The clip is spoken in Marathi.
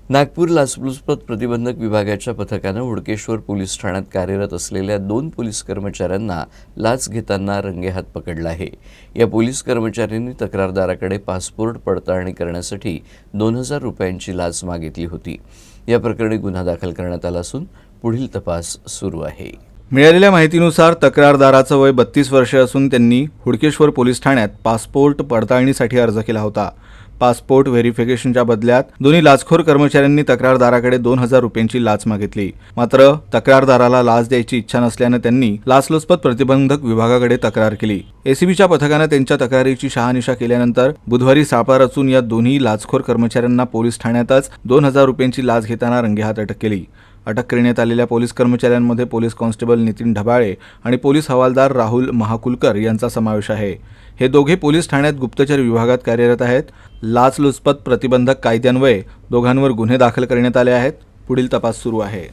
नागपूर लाचलुचपत प्रतिबंधक विभागाच्या पथकानं हुडकेश्वर पोलीस ठाण्यात कार्यरत असलेल्या 2 पोलीस कर्मचाऱ्यांना लाच घेताना रंगेहात पकडलं आहे। या पोलीस कर्मचाऱ्यांनी तक्रारदाराकडे पासपोर्ट पडताळणी करण्यासाठी 2000 रुपयांची लाच मागितली होती। या प्रकरणी गुन्हा दाखल करण्यात आला असून पुढील तपास सुरू आहे। मिळालेल्या माहितीनुसार तक्रारदाराचं वय 32 वर्षे असून त्यांनी हुडकेश्वर पोलीस ठाण्यात पासपोर्ट पडताळणीसाठी अर्ज केला होता। पासपोर्ट व्हेरिफिकेशनच्या बदल्यात दोन्ही लाचखोर कर्मचाऱ्यांनी तक्रारदाराकडे 2000 रुपयांची लाच मागितली। मात्र तक्रारदाराला लाच द्यायची इच्छा नसल्याने त्यांनी लाचलुचपत प्रतिबंधक विभागाकडे तक्रार केली। एसीबीच्या पथकाने त्यांच्या तक्रारीची शहानिशा केल्यानंतर बुधवारी सापळा रचून या दोन्ही लाचखोर कर्मचाऱ्यांना पोलीस ठाण्यातच 2000 रुपयांची लाच घेताना रंगेहात अटक केली। अटक करण्यात आलेल्या पोलीस कर्मचाऱ्यांमध्ये पोलीस कॉन्स्टेबल नितीन ढबाळे आणि पोलीस हवालदार राहुल महाकुलकर यांचा समावेश आहे। हे दोघे पोलीस ठाण्यात गुप्तचर विभागात कार्यरत आहेत। लाचलुचपत प्रतिबंधक कायद्यान्वये दोघांवर गुन्हे दाखल करण्यात आले आहेत। पुढील तपास सुरू आहे।